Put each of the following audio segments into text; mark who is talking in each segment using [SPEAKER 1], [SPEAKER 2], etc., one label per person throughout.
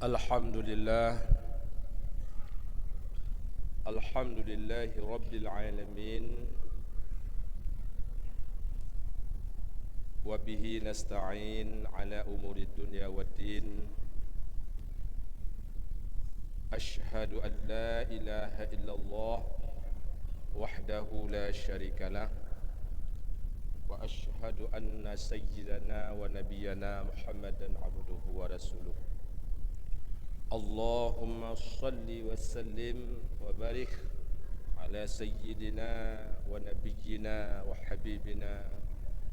[SPEAKER 1] Alhamdulillah Alhamdulillahi Rabbil Alamin Wabihi nasta'in ala umuri dunya waddin Ashhadu an la ilaha illallah Wahdahu la syarikalah Wa ashhadu anna sayyidana wa nabiyana Muhammadan abduhu wa rasuluh Allahumma salli wa sallim wa barik ala sayyidina wa nabiyyina wa habibina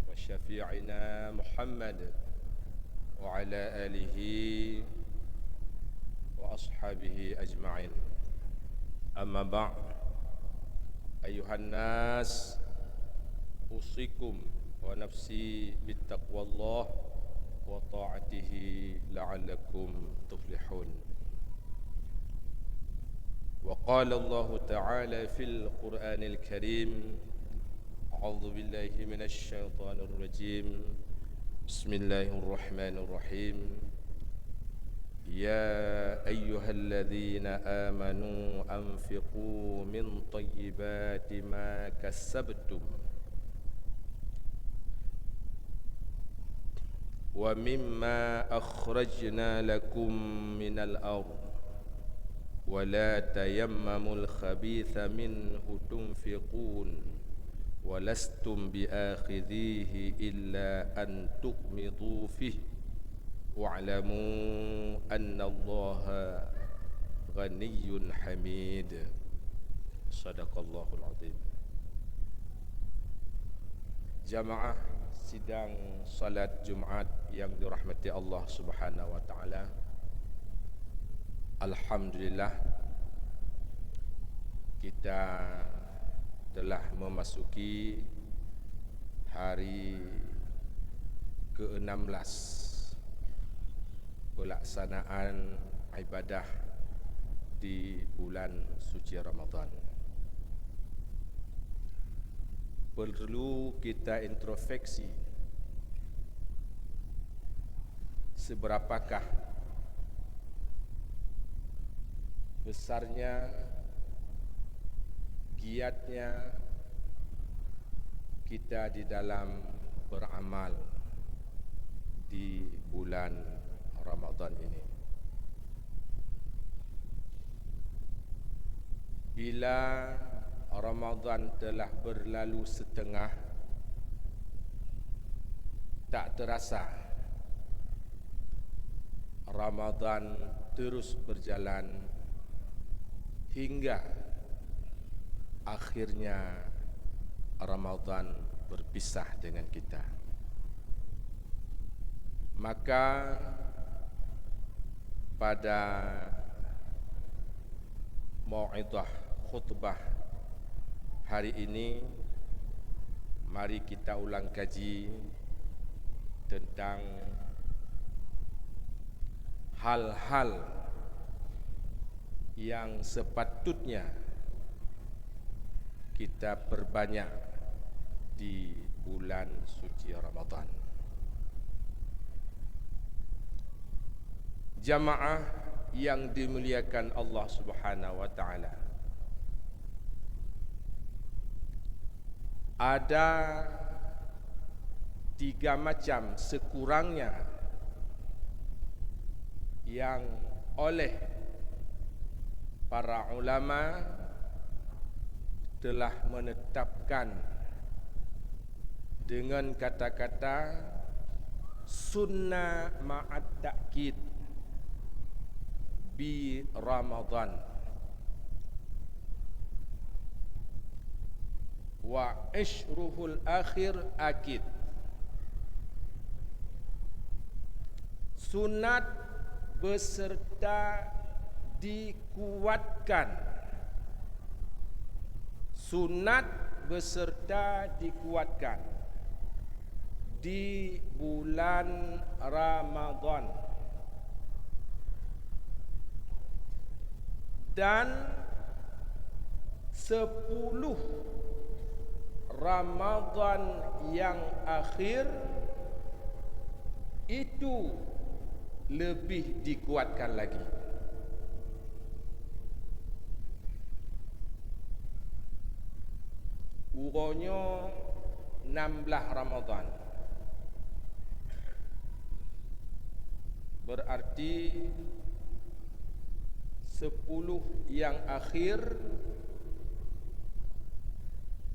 [SPEAKER 1] wa syafi'ina Muhammad wa ala alihi wa ashabihi ajma'in. Amma ba'd, ayuhan nas, usikum wa nafsi bittaqwallah wa ta'atihi la'allakum tuflihun. وقال الله تعالى في القرآن الكريم أعوذ بالله من الشيطان الرجيم بسم الله الرحمن الرحيم يا أيها الذين آمنوا أنفقوا من طيبات ما كسبتم ومما أخرجنا لكم من الأرض ولا تيمموا الخبيث منه تنفقون ولستم بآخذيه إلا أن تغمضوا فيه واعلموا أن الله غني حميد صدق الله العظيم. Jamaah sidang salat Jumat yang dirahmati Allah Subhanahu wa taala. Alhamdulillah, kita telah memasuki hari ke-16 pelaksanaan ibadah di bulan suci Ramadan. Perlu kita introspeksi seberapakah besarnya, giatnya kita di dalam beramal di bulan Ramadan ini. Bila Ramadan telah berlalu setengah, tak terasa Ramadan terus berjalan hingga akhirnya Ramadan berpisah dengan kita. Maka pada mau'izah khutbah hari ini, mari kita ulang kaji tentang hal-hal yang sepatutnya kita perbanyak di bulan suci Ramadan. Jamaah yang dimuliakan Allah Subhanahu wa taala, ada 3 macam sekurangnya yang oleh para ulama telah menetapkan dengan kata-kata sunnah ma'at ta'kid bi Ramadan wa ishruhul akhir akid. Sunat beserta dikuatkan, sunat beserta dikuatkan di bulan Ramadan, dan 10 Ramadan yang akhir itu lebih dikuatkan lagi. Urunyo 16 Ramadan, berarti 10 yang akhir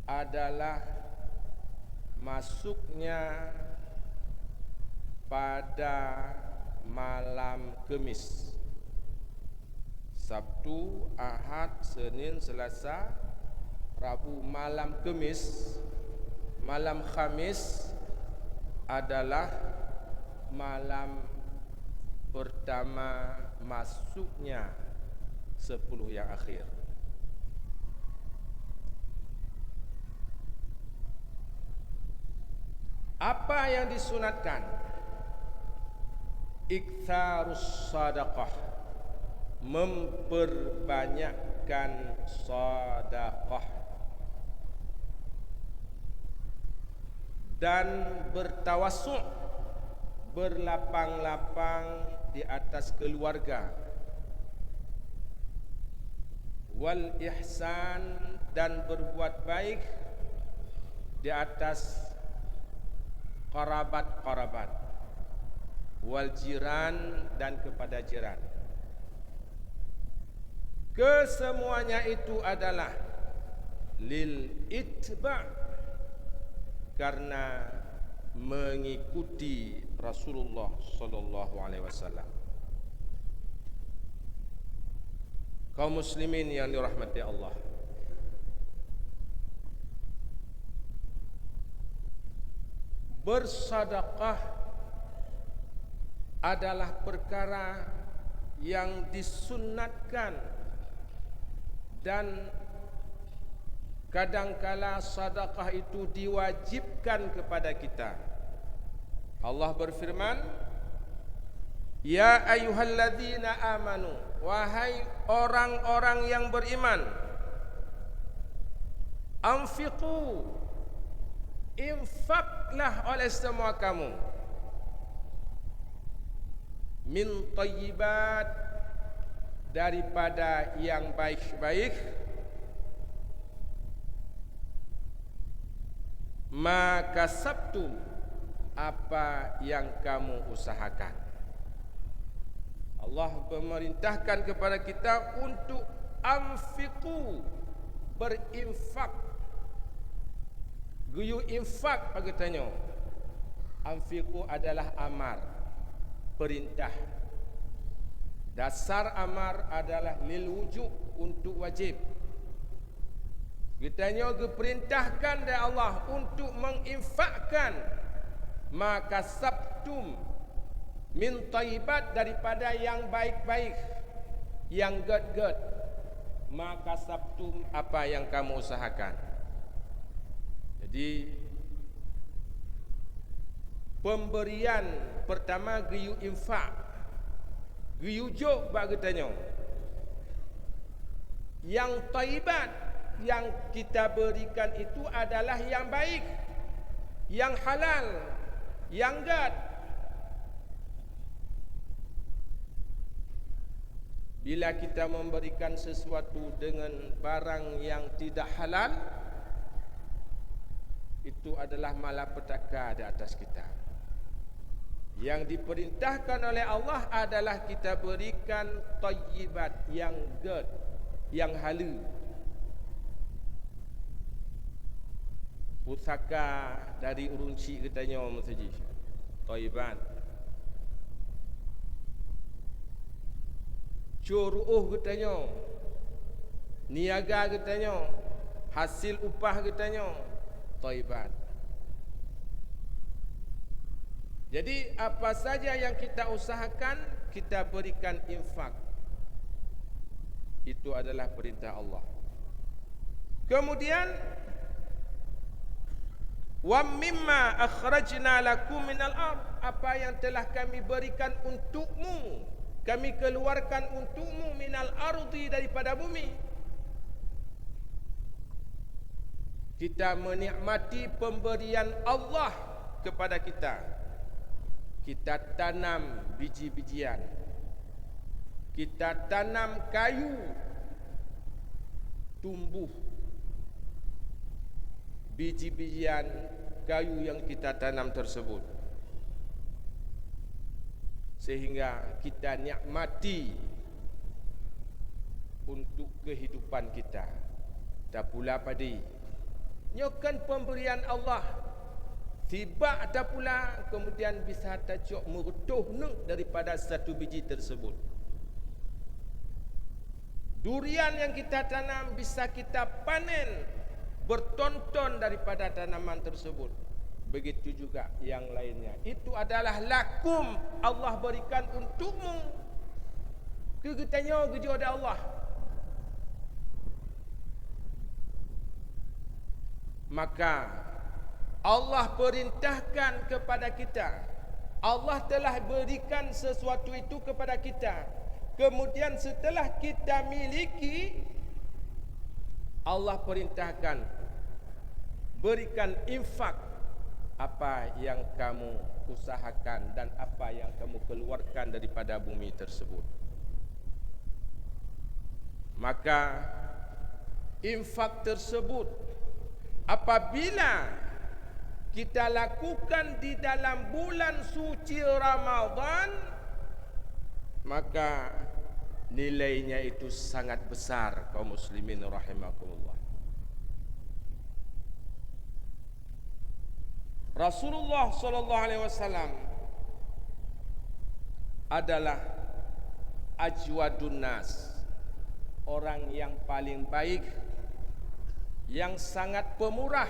[SPEAKER 1] adalah masuknya pada malam Kemis. Sabtu, Ahad, Senin, Selasa, Rabu, malam Kemis. Malam Khamis adalah malam pertama masuknya 10 yang akhir. Apa yang disunatkan? Iktsarus sadaqah, memperbanyakkan sedekah, dan bertawassu', berlapang-lapang di atas keluarga, wal ihsan, dan berbuat baik di atas kerabat-kerabat, wal jiran, dan kepada jiran. Kesemuanya itu adalah lil itba', karena mengikuti Rasulullah sallallahu alaihi wasallam. Kaum muslimin yang dirahmati Allah, bersedekah adalah perkara yang disunnatkan, dan kadangkala sedekah itu diwajibkan kepada kita. Allah berfirman, ya ayyuhalladzina amanu, wahai orang-orang yang beriman, anfiqu, infaklah oleh semua kamu, min thayyibat, daripada yang baik-baik, maka sabtu, apa yang kamu usahakan. Allah memerintahkan kepada kita untuk anfiqu, berinfak. Guyu infak bagi tanya. Anfiqu adalah amar, perintah. Dasar amar adalah lil wujub, untuk wajib. Kitanya diperintahkan oleh Allah untuk menginfakkan, maka sabtum min thayyibat, daripada yang baik-baik, yang good-good, maka sabtum, apa yang kamu usahakan. Jadi pemberian pertama giyu infak, giyu juk bagi tanya. Yang thayyibat yang kita berikan itu adalah yang baik, yang halal, yang good. Bila kita memberikan sesuatu dengan barang yang tidak halal, itu adalah malapetaka di atas kita. Yang diperintahkan oleh Allah adalah kita berikan thayyibat, yang good, yang halal. Pusaka dari urunci katanya mesti thayyibat. Curuh katanya, niaga katanya, hasil upah katanya, thayyibat. Jadi apa saja yang kita usahakan, kita berikan infak. Itu adalah perintah Allah. Kemudian wa mimma akhrajna lakum minal ard, apa yang telah kami berikan untukmu, kami keluarkan untukmu, minal ardi, daripada bumi. Kita menikmati pemberian Allah kepada kita. kita tanam biji-bijian, kita tanam kayu, tumbuh biji-bijian kayu yang kita tanam tersebut, sehingga kita nikmati untuk kehidupan kita. Tak pula padi nyokan pemberian Allah, tiba tak pula kemudian bisa tajuk merutuh daripada satu biji tersebut. Durian yang kita tanam bisa kita panen bertonton daripada tanaman tersebut. Begitu juga yang lainnya. Itu adalah lakum, Allah berikan untukmu. Kita kerja ada Allah. Maka Allah perintahkan kepada kita, Allah telah berikan sesuatu itu kepada kita. Kemudian setelah kita miliki, Allah perintahkan berikan infak apa yang kamu usahakan dan apa yang kamu keluarkan daripada bumi tersebut. Maka infak tersebut apabila kita lakukan di dalam bulan suci Ramadan, maka nilainya itu sangat besar, kaum muslimin rahimakumullah. Rasulullah sallallahu alaihi wasallam adalah ajwadun nas, orang yang paling baik, yang sangat pemurah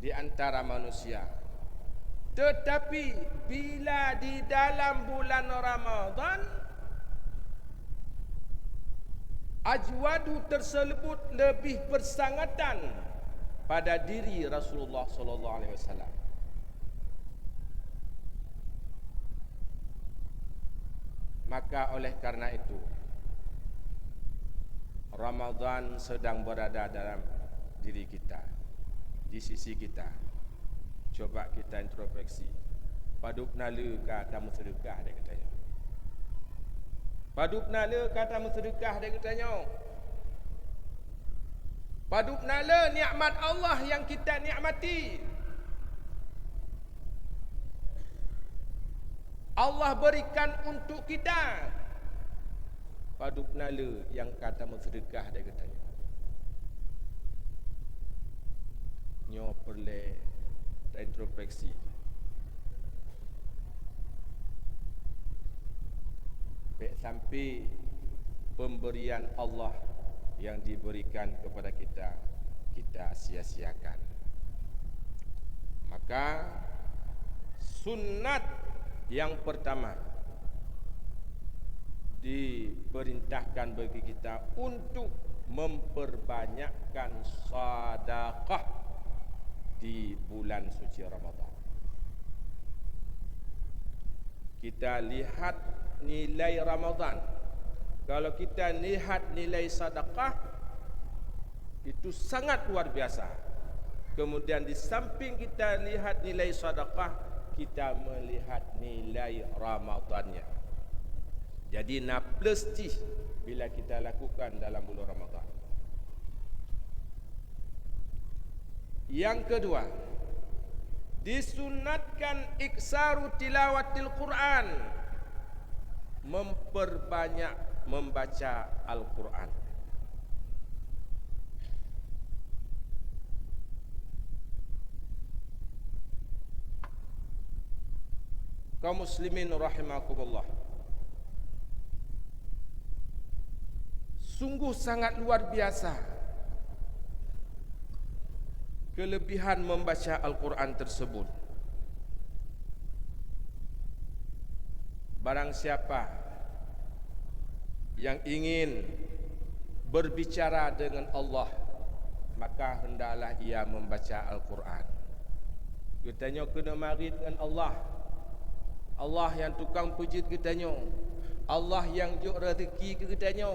[SPEAKER 1] di antara manusia. Tetapi bila di dalam bulan Ramadan, ajwadu tersebut lebih bersangatan pada diri Rasulullah sallallahu alaihi wasallam. Maka oleh karena itu, Ramadan sedang berada dalam diri kita, di sisi kita. Coba kita introspeksi. Paduk nala kata sedekah dia katanya. Paduk nala kata sedekah dia katanya. Paduk nala nikmat Allah yang kita nikmati. Allah berikan untuk kita. Paduk nala yang kata sedekah dia katanya. Nyo perle introspeksi. Baik sampai pemberian Allah yang diberikan kepada kita, kita sia-siakan. Maka sunat yang pertama diperintahkan bagi kita untuk memperbanyakkan sedekah di bulan suci Ramadan. Kita lihat nilai Ramadan. Kalau kita lihat nilai sedekah, itu sangat luar biasa. Kemudian di samping kita lihat nilai sedekah, kita melihat nilai Ramadannya. Jadi na plus bila kita lakukan dalam bulan Ramadan. Yang kedua, disunatkan iksaru tilawatil Quran, memperbanyak membaca Al-Quran. Kaum muslimin rahimakumullah, sungguh sangat luar biasa kelebihan membaca Al-Quran tersebut. Barang siapa yang ingin berbicara dengan Allah, maka hendaklah ia membaca Al-Quran. Katanya kena mari dengan Allah, Allah yang tukang pujit katanya, Allah yang juk rezeki katanya,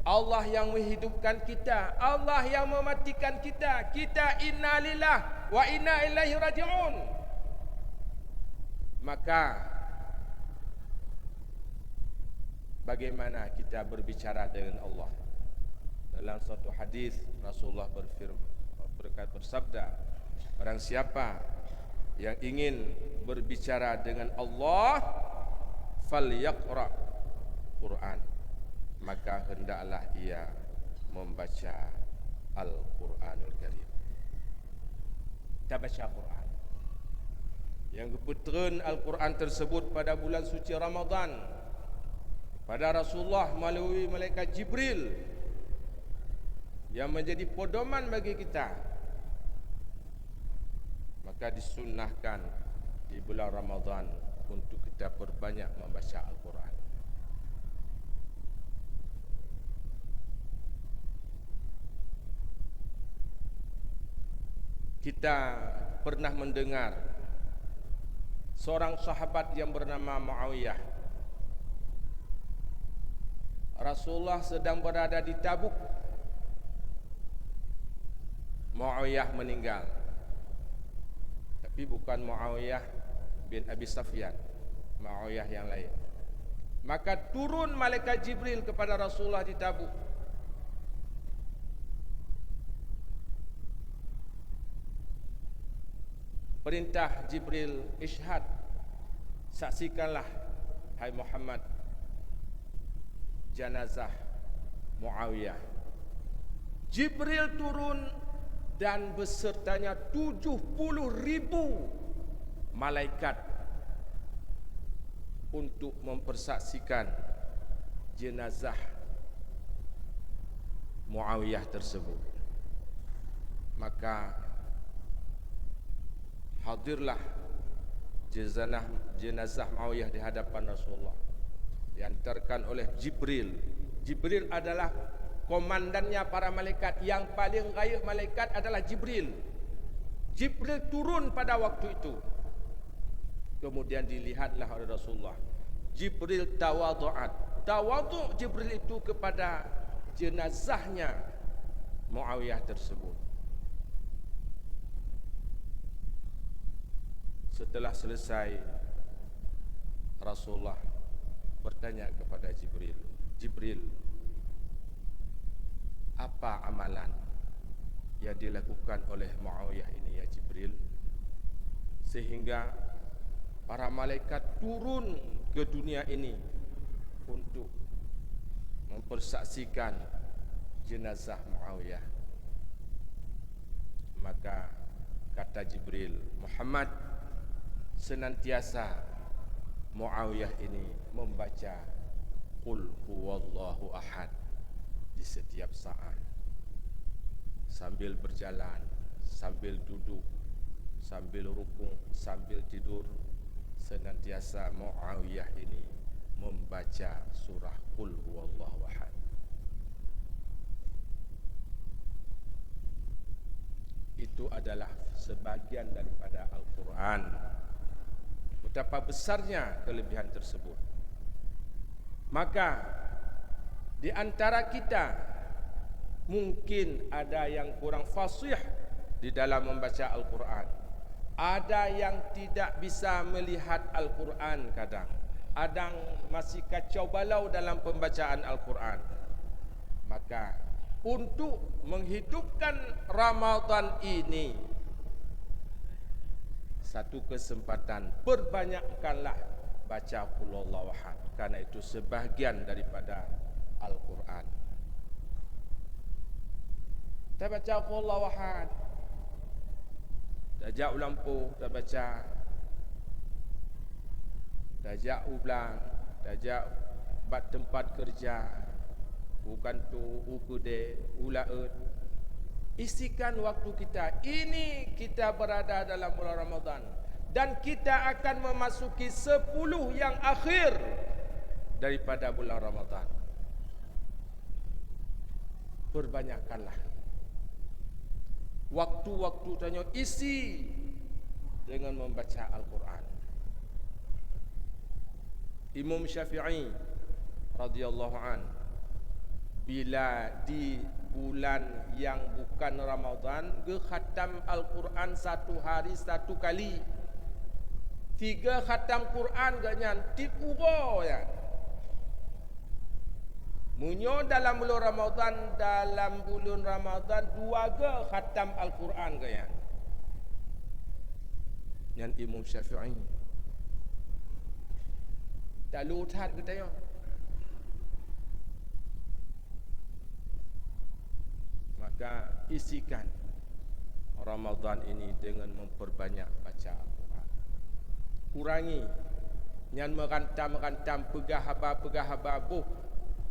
[SPEAKER 1] Allah yang menghidupkan kita, Allah yang mematikan kita. Kita inna lillah wa inna ilaihi raji'un. Maka bagaimana kita berbicara dengan Allah? Dalam suatu hadis Rasulullah bersabda, barang siapa yang ingin berbicara dengan Allah, falyaqra Quran, maka hendaklah ia membaca Al-Quranul Karim. Kita baca Quran. Yang kebetulan Al-Quran tersebut pada bulan suci Ramadan, pada Rasulullah melalui malaikat Jibril yang menjadi pedoman bagi kita, maka disunnahkan di bulan Ramadan untuk kita perbanyak membaca Al-Quran. Kita pernah mendengar seorang sahabat yang bernama Muawiyah. Rasulullah sedang berada di Tabuk. Muawiyah meninggal. Tapi bukan Muawiyah bin Abi Sufyan, Muawiyah yang lain. Maka turun malaikat Jibril kepada Rasulullah di Tabuk. Perintah Jibril, isyhad, saksikanlah hai Muhammad jenazah Muawiyah. Jibril turun dan besertanya 70.000 malaikat untuk mempersaksikan jenazah Muawiyah tersebut. Maka hadirlah jenazah Muawiyah di hadapan Rasulullah, diantarkan oleh Jibril. Jibril adalah komandannya para malaikat. Yang paling kaya malaikat adalah Jibril. Jibril turun pada waktu itu. Kemudian dilihatlah oleh Rasulullah, Jibril tawadhu'at. Tawadhu' Jibril itu kepada jenazahnya Muawiyah tersebut. Setelah selesai, Rasulullah bertanya kepada Jibril, Jibril, apa amalan yang dilakukan oleh Muawiyah ini ya Jibril, sehingga para malaikat turun ke dunia ini untuk mempersaksikan jenazah Muawiyah? Maka kata Jibril, Muhammad senantiasa Muawiyah ini membaca Qul huwallahu ahad di setiap saat, sambil berjalan, sambil duduk, sambil rukuk, sambil tidur, senantiasa Muawiyah ini membaca surah Qul huwallahu ahad. Itu adalah sebagian daripada Al-Quran. Betapa besarnya kelebihan tersebut. Maka di antara kita mungkin ada yang kurang fasih di dalam membaca Al-Quran. Ada yang tidak bisa melihat Al-Quran kadang. Ada yang masih kacau balau dalam pembacaan Al-Quran. Maka untuk menghidupkan Ramadan ini, satu kesempatan, perbanyakkanlah baca Qul huwallahu ahad, karena itu sebahagian daripada Al-Quran. Kita baca Qul huwallahu ahad, tajak lampu, kita baca, tajak ulang, tajak bat tempat kerja, bukan tu ukude ulaut. Isikan waktu kita. Ini kita berada dalam bulan Ramadan, dan kita akan memasuki 10 yang akhir daripada bulan Ramadan. Perbanyakkanlah waktu-waktu tanya, isi dengan membaca Al-Quran. Imam Syafi'i radhiyallahu an, bila di bulan yang bukan Ramadan, dia khatam Al-Quran satu hari satu kali. 3 khatam Quran ganyan tipuro ya. Munyo dalam bulan Ramadan 2 ke khatam Al-Quran ganyan. Yang Imam Syafi'i. Tak lutat kita yo. Maka isikan Ramadan ini dengan memperbanyak baca Al-Quran. Kurangi yang merantam-rantam pegah-haba buh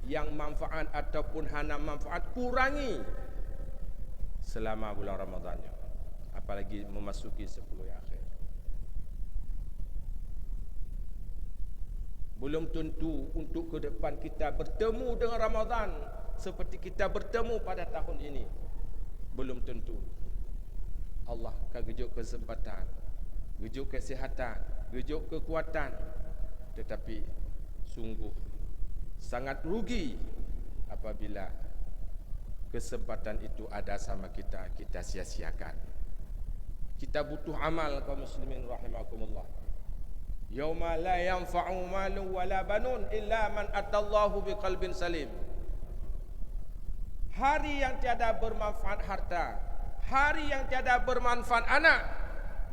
[SPEAKER 1] yang manfaat ataupun hana manfaat, kurangi selama bulan Ramadannya. Apalagi memasuki 10 akhir. Belum tentu untuk ke depan kita bertemu dengan Ramadan seperti kita bertemu pada tahun ini. Belum tentu. Allah akan gejuk kesempatan, gejuk kesihatan, gejuk kekuatan. Tetapi sungguh sangat rugi apabila kesempatan itu ada sama kita, kita sia-siakan. Kita butuh amal kaum muslimin rahimakumullah. Yauma la yanfa'u malun wala banun illa man atallahu biqalbin salim. Hari yang tiada bermanfaat harta, hari yang tiada bermanfaat anak,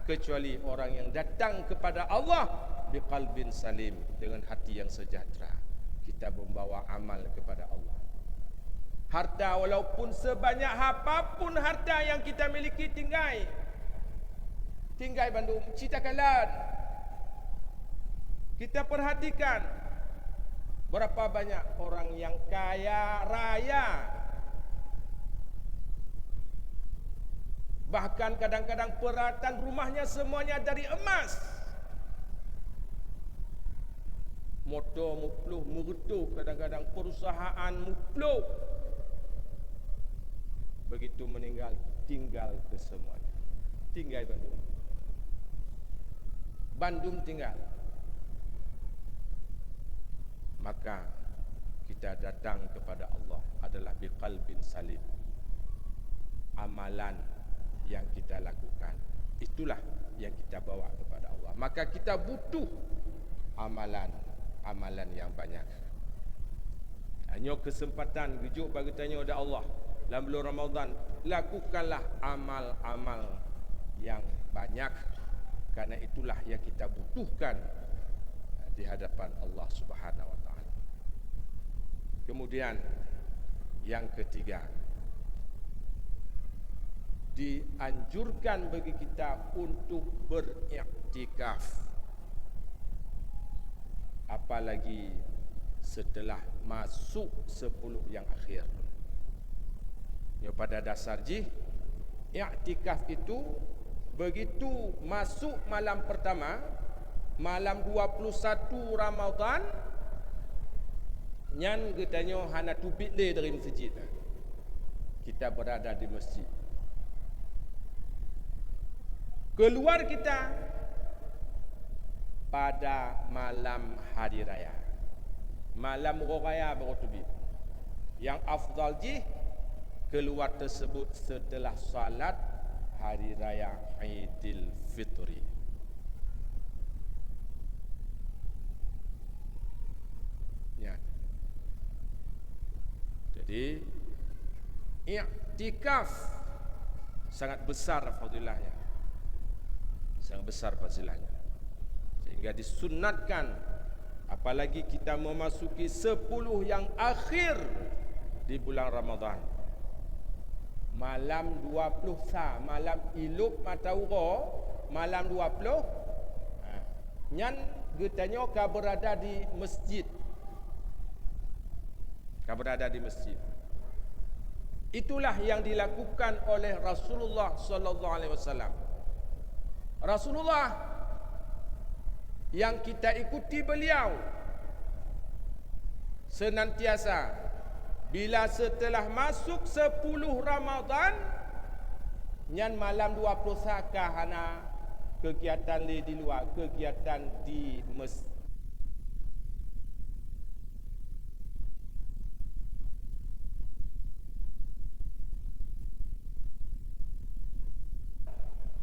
[SPEAKER 1] kecuali orang yang datang kepada Allah biqalbin salim, dengan hati yang sejahtera. Kita membawa amal kepada Allah. Harta walaupun sebanyak apapun harta yang kita miliki, tinggai Bandung, cita kalan. Kita perhatikan berapa banyak orang yang kaya raya, bahkan kadang-kadang peralatan rumahnya semuanya dari emas. Motor mupluh, murutuh, kadang-kadang perusahaan mupluh. Begitu meninggal, tinggal ke semuanya. Tinggal Bandung. Bandung tinggal. Maka kita datang kepada Allah adalah biqalbin salim. Amalan yang kita lakukan, itulah yang kita bawa kepada Allah. Maka kita butuh amalan yang banyak. Hanya kesempatan gejuk bagi tanya kepada Allah dalam bulan Ramadan, lakukanlah amal-amal yang banyak, karena itulah yang kita butuhkan di hadapan Allah Subhanahu wa taala. Kemudian yang ketiga, dianjurkan bagi kita untuk beriktikaf, apalagi setelah masuk 10 yang akhir. Ya, pada dasar iktikaf itu begitu masuk malam pertama, malam 21 Ramadan, nyan katanya hana tubik le dari masjid. Kita berada di masjid. Keluar kita pada malam hari raya, malam raya baru tubik. Yang afdal keluar tersebut setelah salat hari raya Aidil Fitri. Ya. Jadi iktikaf sangat besar fadilahnya, sangat besar fadilahnya, sehingga disunatkan, apalagi kita memasuki 10 yang akhir di bulan Ramadan. Malam 20 malam ilup matauro, malam 20 nyan getanya ka berada di masjid. Itulah yang dilakukan oleh Rasulullah sallallahu alaihi wasallam. Rasulullah yang kita ikuti beliau senantiasa bila setelah masuk 10 Ramadan, nyan malam 20 saka hana kegiatan di luar, kegiatan di masjid.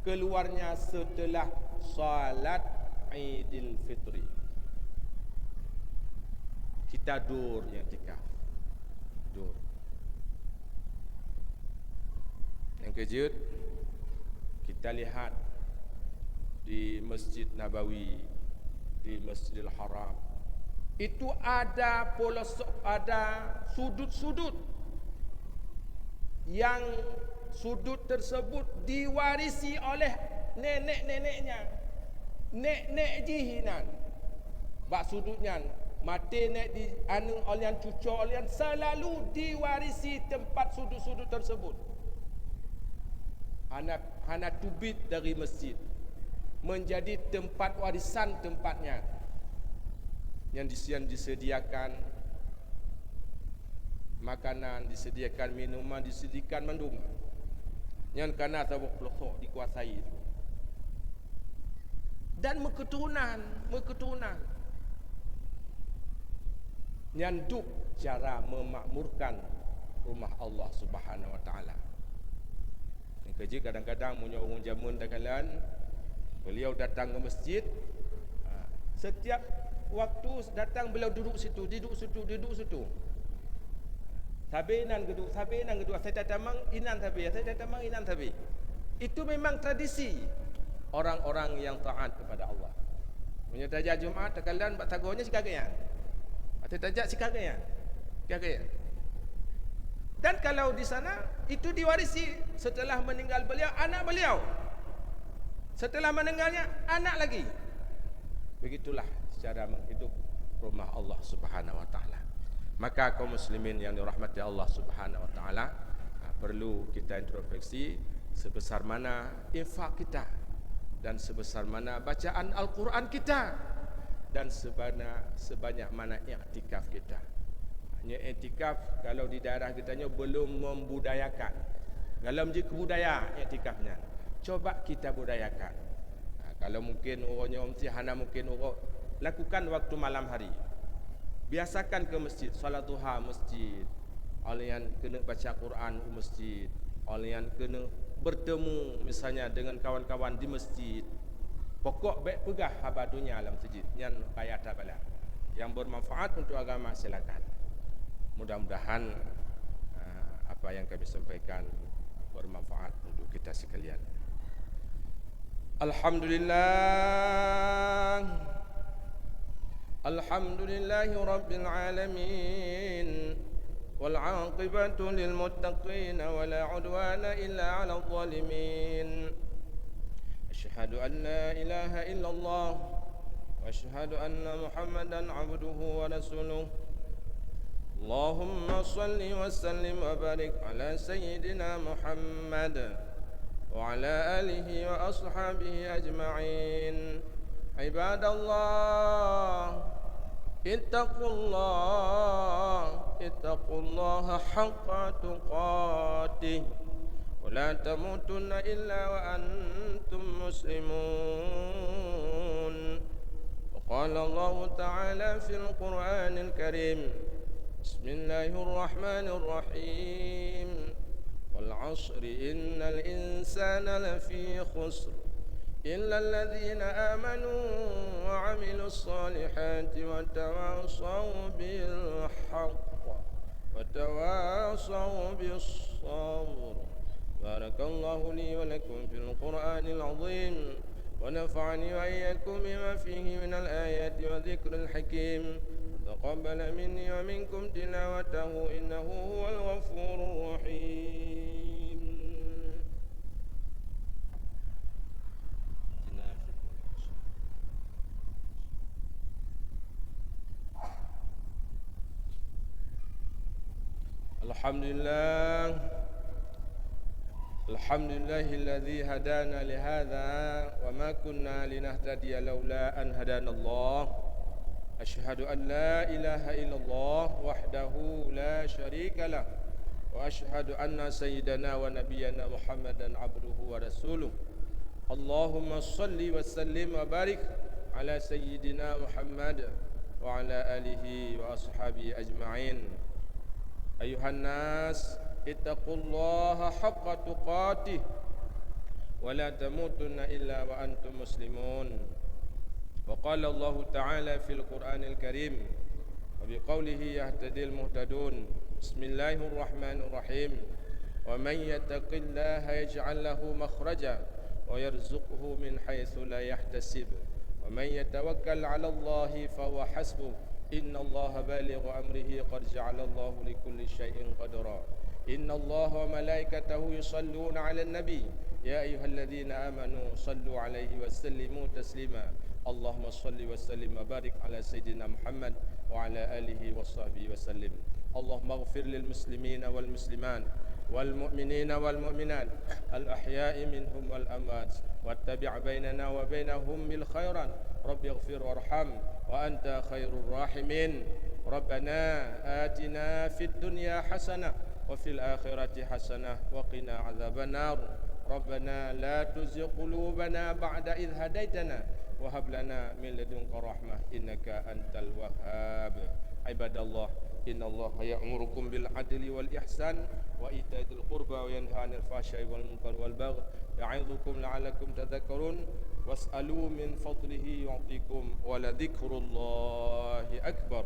[SPEAKER 1] Keluarnya setelah salat Idul Fitri. Kita dur i'tikaf. Dur. Yang kejut, kita lihat di Masjid Nabawi, di Masjidil Haram, itu ada sudut-sudut yang sudut tersebut diwarisi oleh nenek-neneknya, nek-nek jihinan. Bak sudutnya mati nek di anu olian cucu olian selalu diwarisi tempat sudut-sudut tersebut. Hana tubit dari masjid menjadi tempat warisan tempatnya yang disediakan makanan, disediakan minuman, disediakan mandum yang karena tabuk pelosok dikuasai dan keturunan nyanduk cara memakmurkan rumah Allah Subhanahu wa taala. Yang kerja kadang-kadang punya orang jamun dakalan beliau datang ke masjid, setiap waktu datang beliau duduk situ. Sabinan geduk, saya tatamang inan tabi. Itu memang tradisi orang-orang yang taat kepada Allah. Punya tajak Jumaat takalan bak tagonya sikagaya. Atau tajak sikagaya. Dan kalau di sana itu diwarisi setelah meninggal beliau anak beliau. Setelah meninggalnya anak lagi. Begitulah cara menghidup rumah Allah Subhanahu wa taala. Maka kaum muslimin yang dirahmati Allah Subhanahu wa taala, perlu kita introspeksi sebesar mana infak kita dan sebesar mana bacaan Al-Quran kita dan sebanyak mana i'tikaf kita. Hanya i'tikaf kalau di daerah kita belum membudayakan. Kalau menjadi kebudayaan i'tikafnya, coba kita budayakan. Kalau mungkin orangnya mesti hana mungkin orang lakukan waktu malam hari. Biasakan ke masjid, salat duha masjid. Oleh yang kena baca Quran di masjid, oleh yang kena bertemu misalnya dengan kawan-kawan di masjid. Pokok baik pegah habadunya alam masjid yang kaya tabala. Yang bermanfaat untuk agama silakan. Mudah-mudahan apa yang kami sampaikan bermanfaat untuk kita sekalian. Alhamdulillahi Rabbil Alamin wal 'aqibatu lil muttaqin wa la 'udwana illa 'alal zalimin. Asyhadu an la ilaha illallah wa asyhadu anna Muhammadan 'abduhu wa rasuluh. Allahumma salli wa sallim wa barik ala sayyidina Muhammad وعلى آله وأصحابه أجمعين. عباد الله اتقوا الله حق تقاته ولا تموتن إلا وأنتم مسلمون. وقال الله تعالى في القرآن الكريم بسم الله الرحمن الرحيم والعصر إن الإنسان لفي خسر إلا الذين آمنوا وعملوا الصالحات وتواصوا بالحق وتواصوا بالصبر. بارك الله لي ولكم في القرآن العظيم ونفعني وإياكم بما فيه من الآيات وذكر الحكيم. تقبل مني ومنكم تلاوته إنه هو الغفور الرحيم. Alhamdulillahilladzi hadana lihadza wa ma kunna linahtadiya laula an hadanallah. Asyhadu an la ilaha illallah wahdahu la syarika lah wa asyhadu anna sayyidana wa nabiyyana Muhammadan abduhu wa rasuluh. Allahumma salli wa sallim wa barik ala sayyidina Muhammad wa ala alihi wa ashabihi ajma'in. Ayuhan nas ittaqullaha haqqa tuqatih wa la tamutunna illa wa antum muslimun. وقال الله تعالى في القرآن الكريم وبقوله يهتدي المهتدون بسم الله الرحمن الرحيم ومن يتق الله يجعل له مخرجا ويرزقه من حيث لا يحتسب ومن يتوكل على الله فهو حسبه إن الله بالغ أمره قد جعل الله لكل شيء قدرا إن الله وملائكته يصلون على النبي يا أيها الذين آمنوا صلوا عليه وسلموا تسليما اللهم صل وسلم وبارك على سيدنا محمد وعلى آله وصحبه وسلم اللهم اغفر للمسلمين والمسلمات والمؤمنين والمؤمنات الأحياء منهم والأموات واتبع بيننا وبينهم بالخيرات رب اغفر وارحم وأنت خير الراحمين ربنا آتنا في الدنيا حسنة وفي الآخرة حسنة وقنا عذاب النار ربنا لا تزغ قلوبنا بعد إذ هديتنا وهب لنا من لدنك رحمة إنك أنت الوهاب عباد الله إن الله يأمركم بالعدل والإحسان وإيتاء ذي القربى وينهى عن الفحشاء والمنكر والبغي يعظكم لعلكم تذكرون واسألوا من فضله يعطيكم ولذكر الله أكبر